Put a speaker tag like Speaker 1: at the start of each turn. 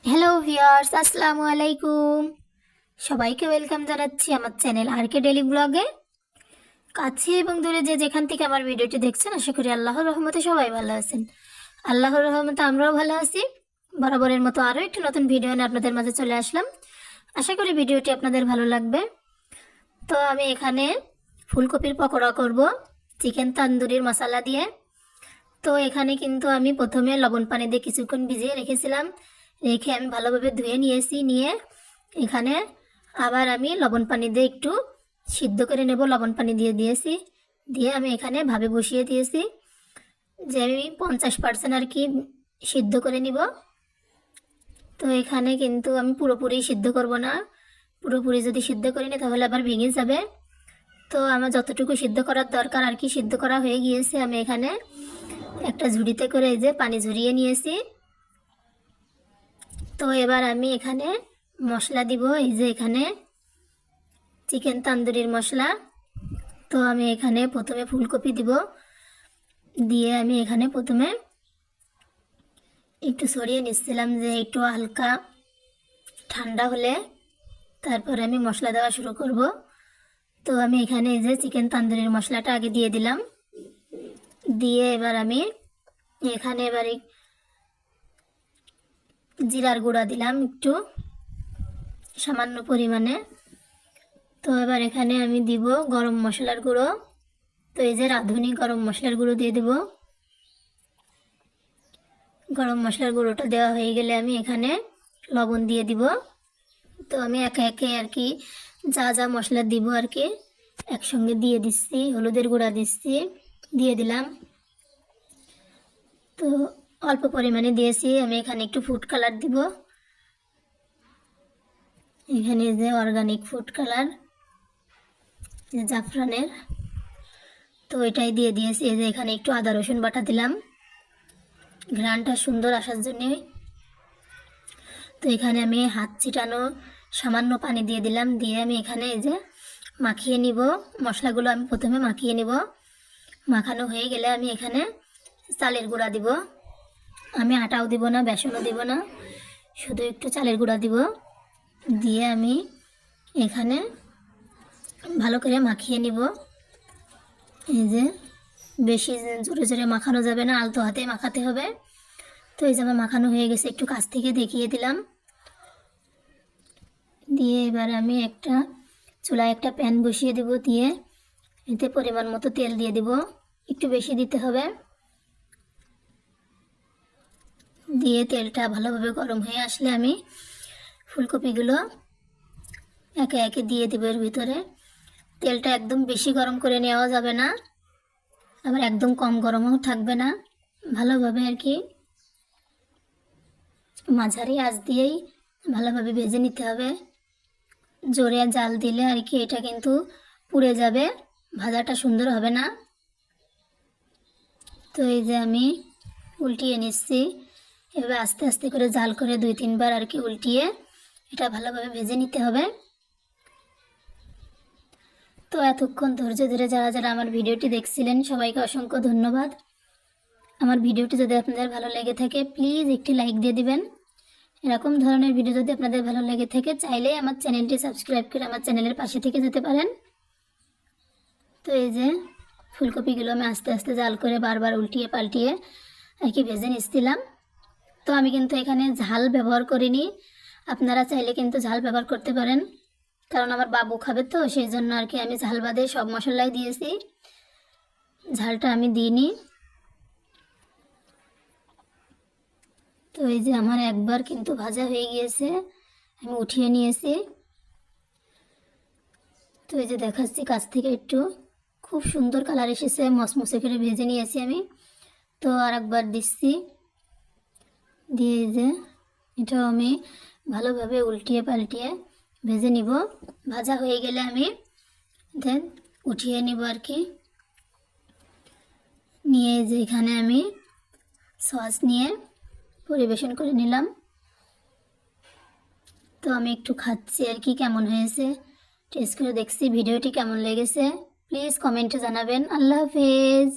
Speaker 1: Hello viewers, আসসালামু আলাইকুম। সবাইকে ওয়েলকাম জানাচ্ছি আমার চ্যানেল আরকে ডেইলি ব্লগে। কাছে এবং দূরে যে যেখান থেকে আমার ভিডিওটি দেখছেন, আশা করি আল্লাহর রহমতে সবাই ভালো আছেন। আল্লাহর রহমতে আমরাও ভালো আছি। বরাবরের মতো আরও একটি নতুন ভিডিও নিয়ে আপনাদের মাঝে চলে আসলাম। আশা করি ভিডিওটি আপনাদের ভালো লাগবে। তো আমি এখানে ফুলকপির পকোড়া করব চিকেন তান্দুরির মশলা দিয়ে। তো এখানে কিন্তু আমি প্রথমে লবণ পানি দিয়ে কিছুক্ষণ ভিজিয়ে রেখেছিলাম। রেখে আমি ভালোভাবে ধুয়ে নিয়েছি। নিয়ে এখানে আবার আমি লবণ পানি দিয়ে একটু সিদ্ধ করে নেব। লবণ পানি দিয়ে দিয়েছি। দিয়ে আমি এখানে ভাবে বসিয়ে দিয়েছি যে আমি 50% আর কি সিদ্ধ করে নিব। তো এখানে কিন্তু আমি পুরোপুরি সিদ্ধ করব না। পুরোপুরি যদি সিদ্ধ করি না তাহলে আবার ভেঙে যাবে। তো আমার যতটুকু সিদ্ধ করার দরকার আর কি সিদ্ধ করা হয়ে গিয়েছে। আমি এখানে একটা ঝুড়িতে করে এই যে পানি ঝরিয়ে নিয়েছি। তো এবার আমি এখানে মশলা দিব। এই যে এখানে চিকেন তান্দুরির মশলা। তো আমি এখানে প্রথমে ফুলকপি দিব। দিয়ে আমি এখানে প্রথমে একটু সরিয়ে নিচ্ছিলাম যে একটু হালকা ঠান্ডা হলে তারপরে আমি মশলা দেওয়া শুরু করব। তো আমি এখানে এই যে চিকেন তান্দুরির মশলাটা আগে দিয়ে দিলাম। দিয়ে এবার আমি এখানে জিরার গুঁড়া দিলাম একটু সামান্য পরিমাণে। তো এবার এখানে আমি দিব গরম মশলার গুঁড়ো। তো এই যে রাঁধুনি গরম মশলার গুঁড়ো দিয়ে দেব। গরম মশলার গুঁড়োটা দেওয়া হয়ে গেলে আমি এখানে লবণ দিয়ে দিব। তো আমি একে একে আর কি যা যা মশলা দিব আর কি একসঙ্গে দিয়ে দিচ্ছি। হলুদের গুঁড়া দিচ্ছি, দিয়ে দিলাম। তো অল্প পরিমাণে দিয়েছি। আমি এখানে একটু ফুড কালার দিব। এখানে যে অর্গানিক ফুড কালার জাফরানের, তো এটাই দিয়ে দিয়েছি। এই যে এখানে একটু আদা রসুন বাটা দিলাম ঘ্রাণটা সুন্দর আসার জন্যে। তো এখানে আমি হাত ছিটানো সামান্য পানি দিয়ে দিলাম। দিয়ে আমি এখানে এই যে মাখিয়ে নিব। মশলাগুলো আমি প্রথমে মাখিয়ে নিব। মাখানো হয়ে গেলে আমি এখানে চালের গুঁড়া দিব। আমি আটাও দিব না, বেসনও দিব না, শুধু একটু চালের গুঁড়া দিব। দিয়ে আমি এখানে ভালো করে মাখিয়ে নিব। এই যে বেশি জোরে জোরে মাখানো যাবে না, আলতো হাতে মাখাতে হবে। তো এই যে আমার মাখানো হয়ে গেছে, একটু কাছ থেকে দেখিয়ে দিলাম। দিয়ে এবার আমি চুলায় একটা প্যান বসিয়ে দেব। দিয়ে এতে পরিমাণ মতো তেল দিয়ে দেব, একটু বেশি দিতে হবে। দিয়ে তেলটা ভালোভাবে গরম হয়ে আসলে আমি ফুলকপিগুলো একে একে দিয়ে দেবো এর ভিতরে। তেলটা একদম বেশি গরম করে নেওয়া যাবে না, আবার একদম কম গরমও থাকবে না। ভালোভাবে আর কি মাঝারি আঁচ দিয়েই ভালোভাবে ভেজে নিতে হবে। জোরে জাল দিলে আর কি এটা কিন্তু পুড়ে যাবে, ভাজাটা সুন্দর হবে না। তো এই যে আমি উল্টিয়ে নিচ্ছি। এভাবে আস্তে আস্তে করে জাল করে 2-3 বার আর কি উল্টিয়ে এটা ভালোভাবে ভেজে নিতে হবে। তো এতক্ষণ ধৈর্য ধরে যারা যারা আমার ভিডিওটি দেখছিলেন সবাইকে অসংখ্য ধন্যবাদ। আমার ভিডিওটি যদি আপনাদের ভালো লেগে থাকে প্লিজ একটি লাইক দিয়ে দিবেন। এরকম ধরনের ভিডিও যদি আপনাদের ভালো লেগে থাকে চাইলেই আমার চ্যানেলটি সাবস্ক্রাইব করে আমার চ্যানেলের পাশে থেকে যেতে পারেন। তো এই যে ফুলকপিগুলো আমি আস্তে আস্তে জাল করে বারবার উল্টিয়ে পাল্টিয়ে আর কি ভেজে নিচ্ছিলাম। তো আমি কিন্তু এখানে ঝাল ব্যবহার করিনি, আপনারা চাইলে কিন্তু ঝাল ব্যবহার করতে পারেন, কারণ আমার বাবু খাবে তো সেই জন্য আর কি আমি ঝাল বাদে সব মশলাই দিয়েছি, ঝালটা আমি দিইনি। তো এই যে আমার একবার কিন্তু ভাজা হয়ে গিয়েছে, আমি উঠিয়ে নিয়েছি। তো এই যে দেখাচ্ছি কাছ থেকে একটু, খুব সুন্দর কালার এসেছে, মসমসে করে ভেজে নিয়েছি আমি। তো আর একবার দিচ্ছি। দিয়ে এই যে এটাও আমি ভালোভাবে উল্টিয়ে পাল্টিয়ে ভেজে নিব। ভাজা হয়ে গেলে আমি দেন উঠিয়ে নিব আর কি। নিয়ে যে এখানে আমি সস নিয়ে পরিবেশন করে নিলাম। তো আমি একটু খাচ্ছি আর কি, কেমন হয়েছে টেস্ট করে দেখছি। ভিডিওটি কেমন লেগেছে প্লিজ কমেন্টে জানাবেন। আল্লাহ হাফেজ।